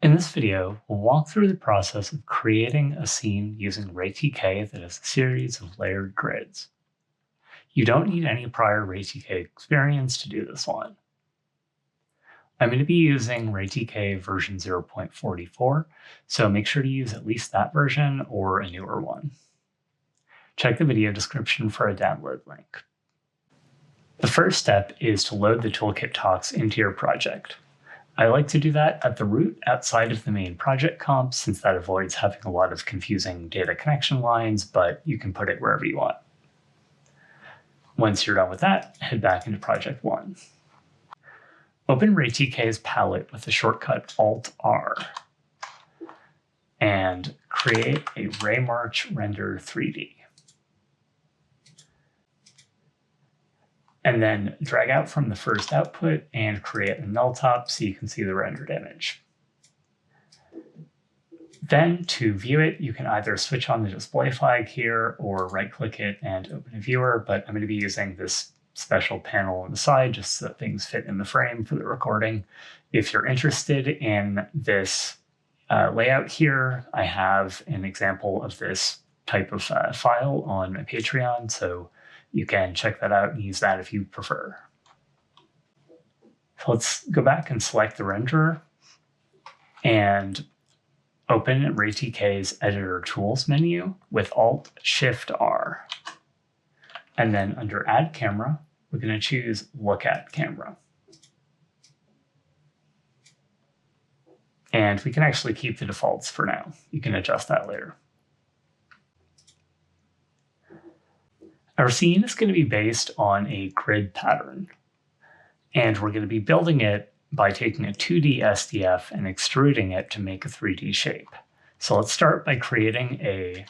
In this video, we'll walk through the process of creating a scene using RayTK that is a series of layered grids. You don't need any prior RayTK experience to do this one. I'm going to be using RayTK version 0.44, so make sure to use at least that version or a newer one. Check the video description for a download link. The first step is to load the toolkit talks into your project. I like to do that at the root outside of the main project comp, since that avoids having a lot of confusing data connection lines, but you can put it wherever you want. Once you're done with that, head back into project 1. Open RayTK's palette with the shortcut Alt-R and create a RayMarch Render 3D. And then drag out from the first output and create a null top so you can see the rendered image. Then to view it, you can either switch on the display flag here or right-click it and open a viewer, but I'm going to be using this special panel on the side just so that things fit in the frame for the recording. If you're interested in this layout here, I have an example of this type of file on my Patreon, so you can check that out and use that if you prefer. So let's go back and select the renderer and open RayTK's Editor Tools menu with Alt-Shift-R. And then under Add Camera, we're going to choose Look at Camera. And we can actually keep the defaults for now. You can adjust that later. Our scene is going to be based on a grid pattern, and we're going to be building it by taking a 2D SDF and extruding it to make a 3D shape. So let's start by creating a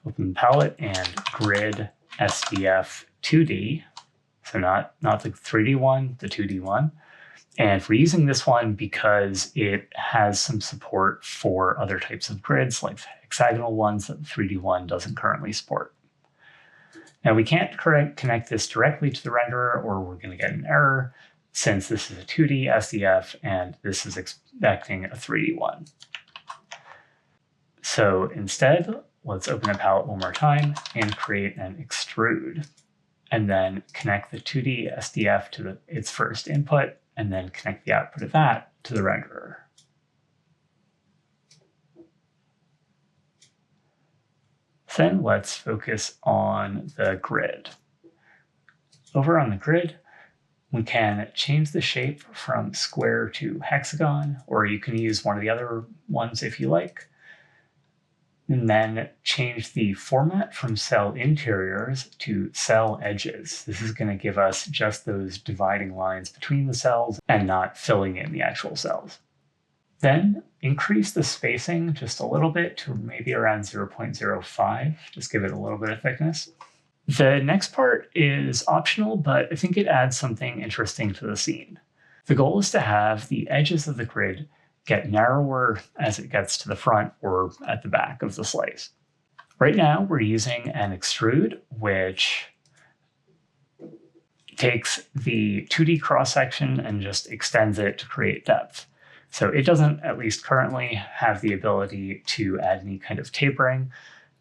open palette and grid SDF 2D. So not the 3D one, the 2D one. And we're using this one because it has some support for other types of grids, like hexagonal ones that the 3D one doesn't currently support. Now we can't connect this directly to the renderer or we're going to get an error, since this is a 2D SDF and this is expecting a 3D one. So instead, let's open a palette one more time and create an extrude, and then connect the 2D SDF to its first input, and then connect the output of that to the renderer. Then let's focus on the grid. Over on the grid, we can change the shape from square to hexagon, or you can use one of the other ones if you like. And then change the format from cell interiors to cell edges. This is going to give us just those dividing lines between the cells and not filling in the actual cells. Then increase the spacing just a little bit to maybe around 0.05, just give it a little bit of thickness. The next part is optional, but I think it adds something interesting to the scene. The goal is to have the edges of the grid get narrower as it gets to the front or at the back of the slice. Right now, we're using an extrude, which takes the 2D cross-section and just extends it to create depth. So it doesn't, at least currently, have the ability to add any kind of tapering.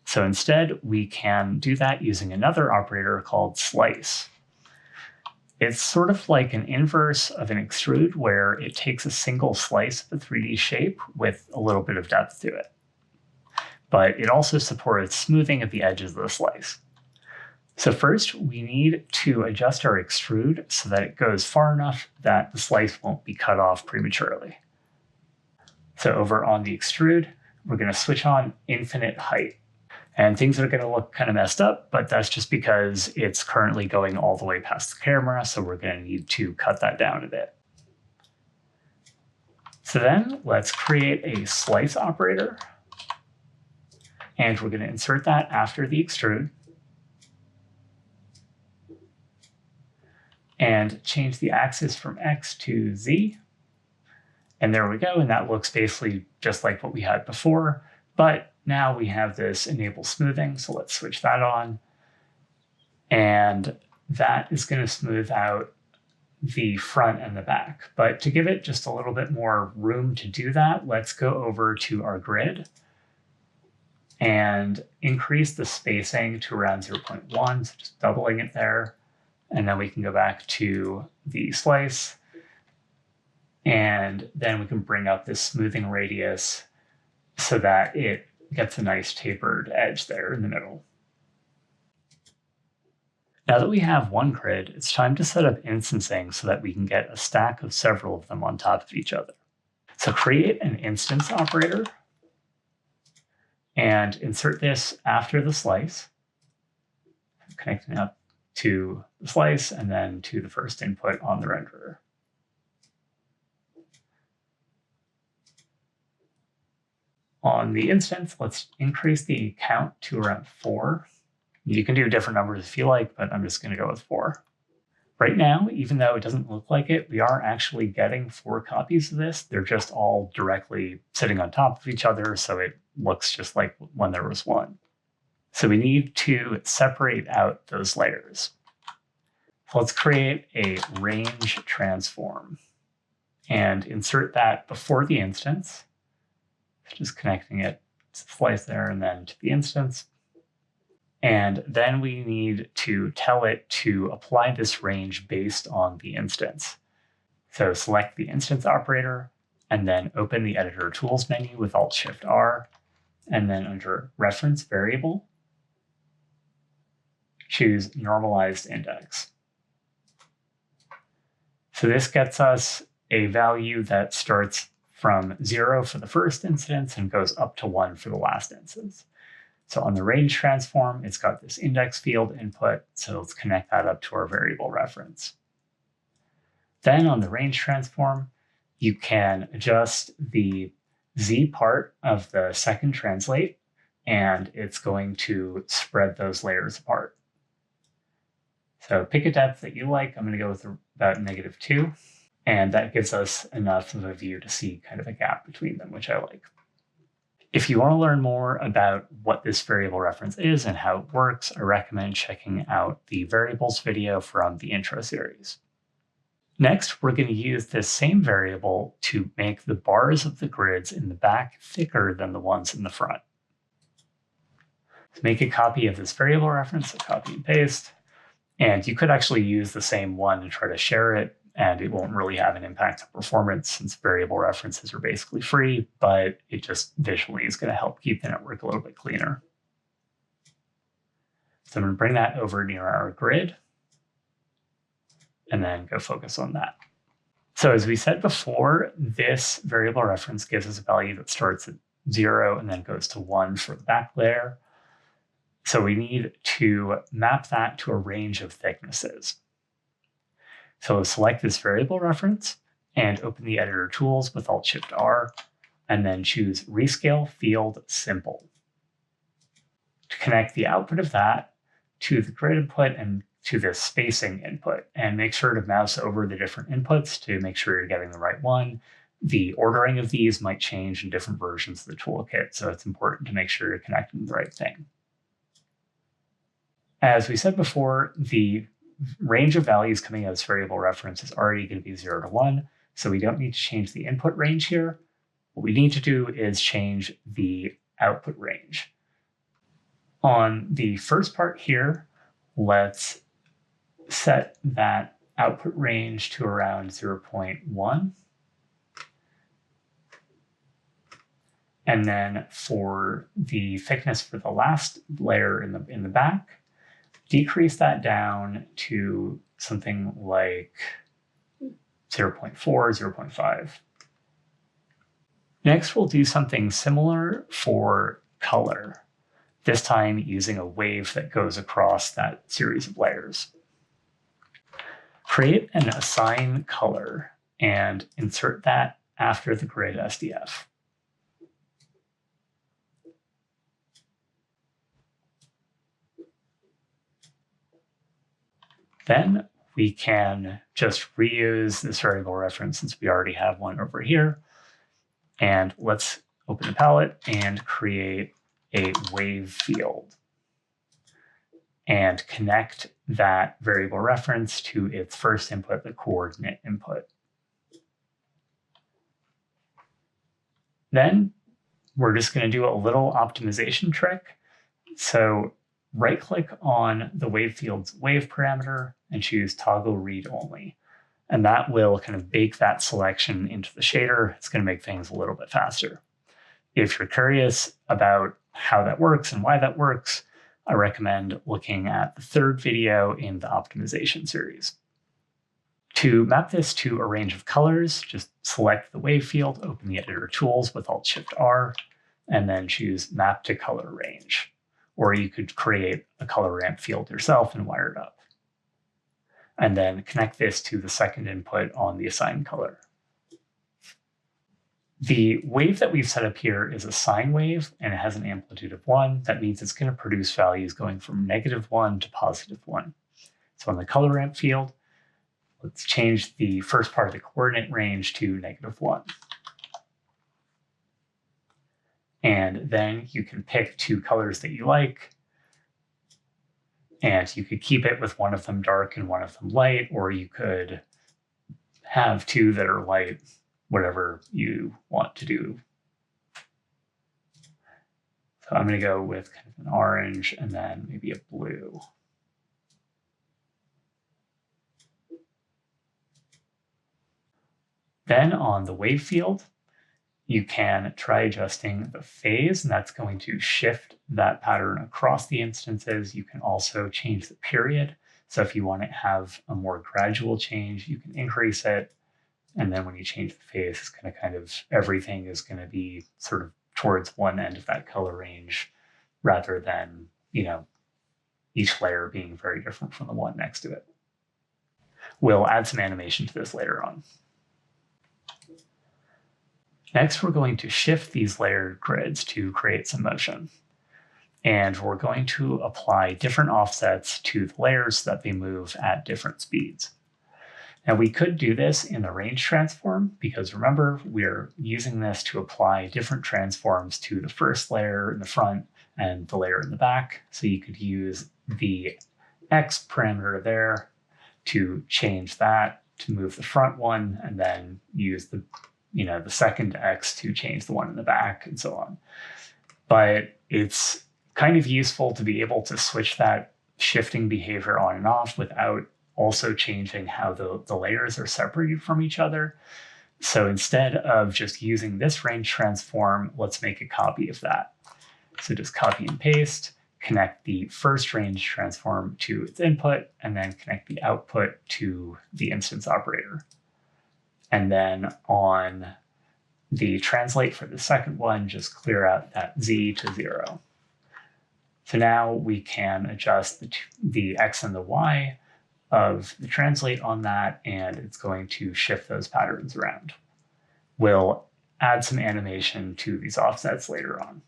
So instead, we can do that using another operator called slice. It's sort of like an inverse of an extrude, where it takes a single slice of a 3D shape with a little bit of depth to it. But it also supports smoothing of the edges of the slice. So first, we need to adjust our extrude so that it goes far enough that the slice won't be cut off prematurely. So over on the extrude, we're going to switch on infinite height. And things are going to look kind of messed up, but that's just because it's currently going all the way past the camera, so we're going to need to cut that down a bit. So then let's create a slice operator. And we're going to insert that after the extrude. And change the axis from X to Z. And there we go, and that looks basically just like what we had before, but now we have this enable smoothing, so let's switch that on. And that is going to smooth out the front and the back. But to give it just a little bit more room to do that, let's go over to our grid and increase the spacing to around 0.1, so just doubling it there. And then we can go back to the slice, and then we can bring up this smoothing radius so that it gets a nice tapered edge there in the middle. Now that we have one grid, it's time to set up instancing so that we can get a stack of several of them on top of each other. So create an instance operator and insert this after the slice, connecting up to the slice and then to the first input on the renderer. On the instance, let's increase the count to around 4. You can do different numbers if you like, but I'm just going to go with 4. Right now, even though it doesn't look like it, we are actually getting 4 copies of this. They're just all directly sitting on top of each other, so it looks just like when there was one. So we need to separate out those layers. So let's create a range transform and insert that before the instance, just connecting it to the slice there and then to the instance. And then we need to tell it to apply this range based on the instance. So select the instance operator and then open the editor tools menu with Alt-Shift-R, and then under reference variable, choose normalized index. So this gets us a value that starts from 0 for the first instance and goes up to 1 for the last instance. So on the range transform, it's got this index field input, so let's connect that up to our variable reference. Then on the range transform, you can adjust the Z part of the second translate, and it's going to spread those layers apart. So pick a depth that you like. I'm going to go with about -2, and that gives us enough of a view to see kind of a gap between them, which I like. If you want to learn more about what this variable reference is and how it works, I recommend checking out the variables video from the intro series. Next, we're going to use this same variable to make the bars of the grids in the back thicker than the ones in the front. To make a copy of this variable reference, so copy and paste, and you could actually use the same one and try to share it, and it won't really have an impact on performance since variable references are basically free, but it just visually is going to help keep the network a little bit cleaner. So I'm going to bring that over near our grid and then go focus on that. So as we said before, this variable reference gives us a value that starts at 0 and then goes to 1 for the back layer. So we need to map that to a range of thicknesses. So select this variable reference and open the editor tools with Alt-Shift-R, and then choose Rescale Field Simple. To connect the output of that to the grid input and to the spacing input, and make sure to mouse over the different inputs to make sure you're getting the right one. The ordering of these might change in different versions of the toolkit, so it's important to make sure you're connecting the right thing. As we said before, the range of values coming out of this variable reference is already going to be 0 to 1, so we don't need to change the input range here. What we need to do is change the output range. On the first part here, let's set that output range to around 0.1. And then for the thickness for the last layer in the back, decrease that down to something like 0.4, 0.5. Next, we'll do something similar for color, this time using a wave that goes across that series of layers. Create an assign color and insert that after the grid SDF. Then we can just reuse this variable reference since we already have one over here. And let's open the palette and create a wave field. and connect that variable reference to its first input, the coordinate input. Then we're just going to do a little optimization trick. So right-click on the wave field's wave parameter and choose toggle read only. And that will kind of bake that selection into the shader. It's going to make things a little bit faster. If you're curious about how that works and why that works, I recommend looking at the third video in the optimization series. To map this to a range of colors, just select the wave field, open the editor tools with Alt-Shift-R, and then choose Map to Color Range. Or you could create a color ramp field yourself and wire it up. And then connect this to the second input on the assigned color. The wave that we've set up here is a sine wave, and it has an amplitude of 1. That means it's going to produce values going from -1 to +1. So on the color ramp field, let's change the first part of the coordinate range to -1. And then you can pick 2 colors that you like, and you could keep it with one of them dark and one of them light, or you could have 2 that are light, whatever you want to do. So I'm going to go with kind of an orange and then maybe a blue. Then on the wave field, you can try adjusting the phase, and that's going to shift that pattern across the instances. You can also change the period. So if you want to have a more gradual change, you can increase it. And then when you change the phase, it's going to kind of, everything is going to be sort of towards one end of that color range rather than, each layer being very different from the one next to it. We'll add some animation to this later on. Next, we're going to shift these layered grids to create some motion. And we're going to apply different offsets to the layers so that they move at different speeds. Now we could do this in the range transform because remember, we're using this to apply different transforms to the first layer in the front and the layer in the back. So you could use the X parameter there to change that to move the front one, and then use the second X to change the one in the back, and so on. But it's kind of useful to be able to switch that shifting behavior on and off without also changing how the layers are separated from each other. So instead of just using this range transform, let's make a copy of that. So just copy and paste, connect the first range transform to its input, and then connect the output to the instance operator. And then on the translate for the second one, just clear out that Z to 0. So now we can adjust the X and the Y of the translate on that, and it's going to shift those patterns around. We'll add some animation to these offsets later on.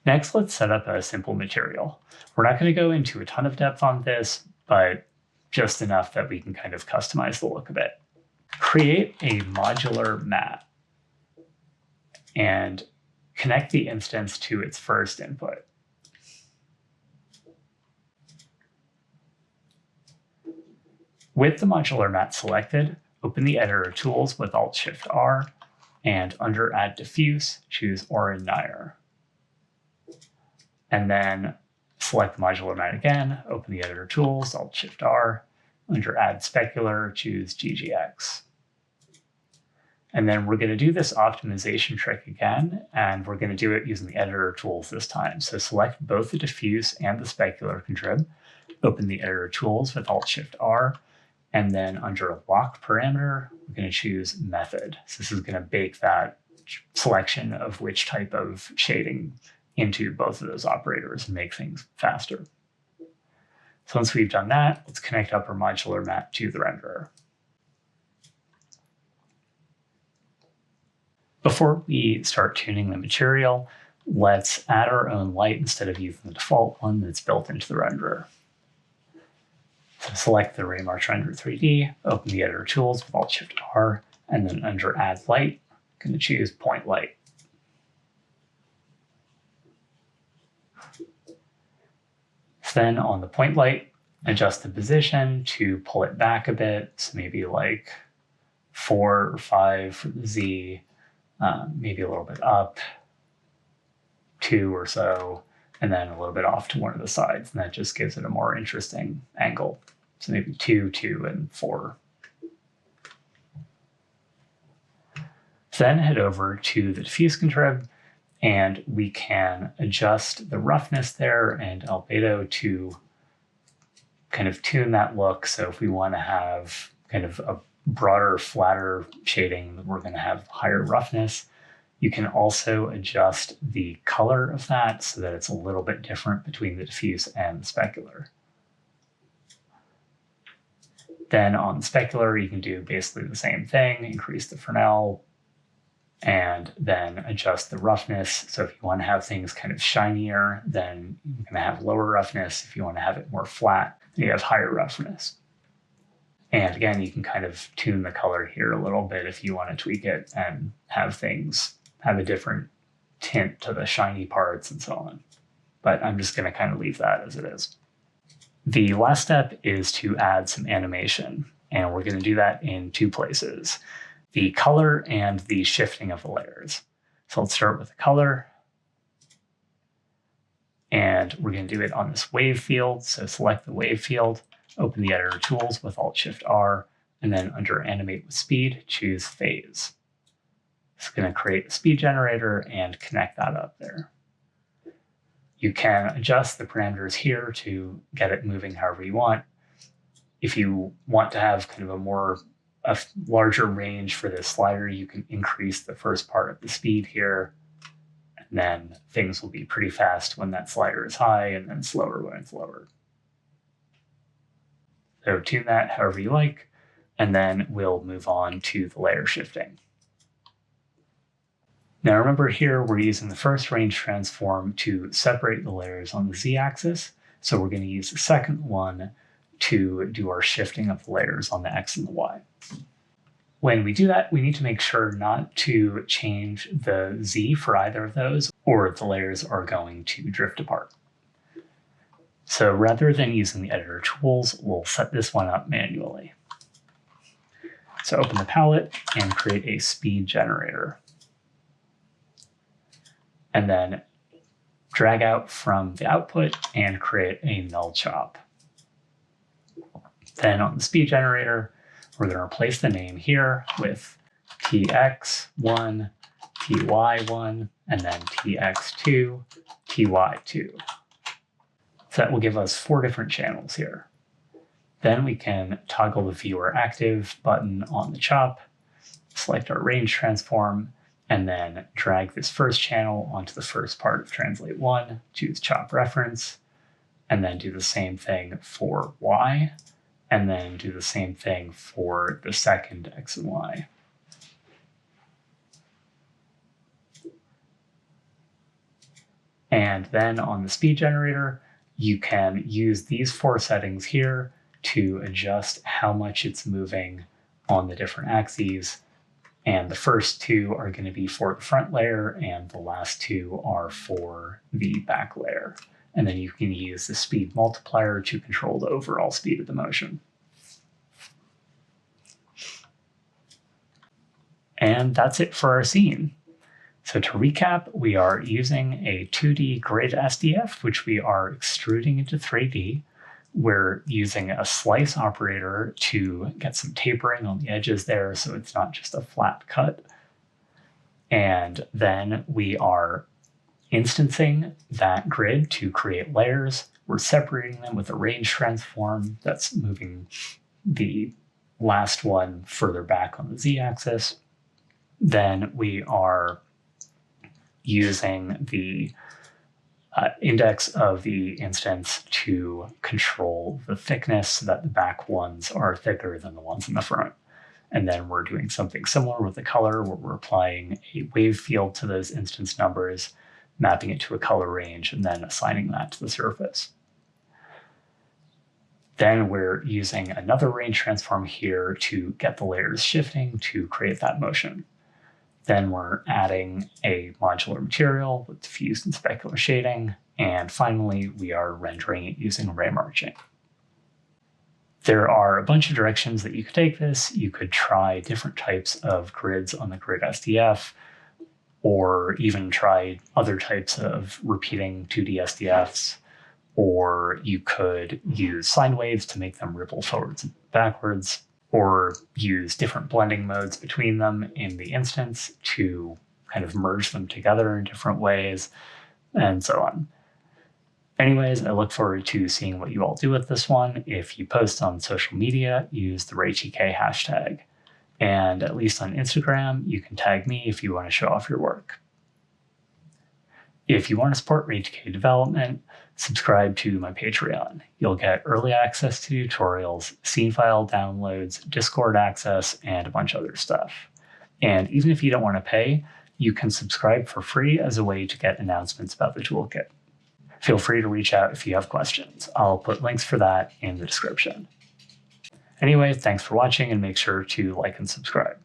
Next, let's set up a simple material. We're not going to go into a ton of depth on this, but just enough that we can kind of customize the look a bit. Create a modular mat and connect the instance to its first input. With the modular mat selected, open the editor tools with Alt-Shift-R, and under Add Diffuse, choose Oren Nair. And then select the modular mat again, open the editor tools, Alt-Shift-R, under Add Specular, choose GGX. And then we're going to do this optimization trick again, and we're going to do it using the editor tools this time. So select both the diffuse and the specular contrib, open the editor tools with Alt-Shift-R, and then under a lock parameter, we're going to choose method. So this is going to bake that selection of which type of shading into both of those operators and make things faster. So once we've done that, let's connect up our modular mat to the renderer. Before we start tuning the material, let's add our own light instead of using the default one that's built into the renderer. So select the RayMarch Render 3D, open the editor tools with Alt-Shift-R, and then under Add Light, I'm going to choose Point Light. Then on the point light, adjust the position to pull it back a bit, so maybe like 4 or 5 for the Z, maybe a little bit up, 2 or so, and then a little bit off to one of the sides, and that just gives it a more interesting angle. So maybe 2, 2, and 4. Then head over to the diffuse contrib, and we can adjust the roughness there and albedo to kind of tune that look. So if we want to have kind of a broader, flatter shading, we're going to have higher roughness. You can also adjust the color of that so that it's a little bit different between the diffuse and the specular. Then on the specular, you can do basically the same thing, increase the Fresnel, and then adjust the roughness. So if you want to have things kind of shinier, then you're going to have lower roughness. If you want to have it more flat, then you have higher roughness. And again, you can kind of tune the color here a little bit if you want to tweak it and have things have a different tint to the shiny parts and so on. But I'm just going to kind of leave that as it is. The last step is to add some animation, and we're going to do that in 2 places: the color and the shifting of the layers. So let's start with the color. And we're going to do it on this wave field. So select the wave field, open the editor tools with Alt-Shift-R, and then under Animate with Speed, choose Phase. It's going to create a speed generator and connect that up there. You can adjust the parameters here to get it moving however you want. If you want to have kind of a larger range for this slider, you can increase the first part of the speed here, and then things will be pretty fast when that slider is high and then slower when it's lower. So tune that however you like, and then we'll move on to the layer shifting. Now remember here, we're using the first range transform to separate the layers on the Z-axis. So we're going to use the second one to do our shifting of the layers on the X and the Y. When we do that, we need to make sure not to change the Z for either of those, or the layers are going to drift apart. So rather than using the editor tools, we'll set this one up manually. So open the palette and create a speed generator. And then drag out from the output and create a null chop. Then on the speed generator, we're going to replace the name here with TX1, TY1, and then TX2, TY2. So that will give us 4 different channels here. Then we can toggle the viewer active button on the chop, select our range transform, and then drag this first channel onto the first part of Translate 1, choose chop reference, and then do the same thing for Y, and then do the same thing for the second X and Y. And then on the speed generator, you can use these 4 settings here to adjust how much it's moving on the different axes. And the first 2 are going to be for the front layer, and the last 2 are for the back layer. And then you can use the speed multiplier to control the overall speed of the motion. And that's it for our scene. So to recap, we are using a 2D grid SDF, which we are extruding into 3D. We're using a slice operator to get some tapering on the edges there, so it's not just a flat cut. And then we are instancing that grid to create layers. We're separating them with a range transform that's moving the last one further back on the Z-axis. Then we are using the index of the instance to control the thickness so that the back ones are thicker than the ones in the front. And then we're doing something similar with the color, where we're applying a wave field to those instance numbers, mapping it to a color range, and then assigning that to the surface. Then we're using another range transform here to get the layers shifting to create that motion. Then we're adding a modular material with diffused and specular shading And finally, we are rendering it using ray marching. There are a bunch of directions that you could take this. You could try different types of grids on the grid SDF, or even try other types of repeating 2D SDFs, or you could use sine waves to make them ripple forwards and backwards, or use different blending modes between them in the instance to kind of merge them together in different ways, and so on. Anyways, I look forward to seeing what you all do with this one. If you post on social media, use the RayTK hashtag. And at least on Instagram, you can tag me if you want to show off your work. If you want to support RayTK development, subscribe to my Patreon. You'll get early access to tutorials, scene file downloads, Discord access, and a bunch of other stuff. And even if you don't want to pay, you can subscribe for free as a way to get announcements about the toolkit. Feel free to reach out if you have questions. I'll put links for that in the description. Anyway, thanks for watching, and make sure to like and subscribe.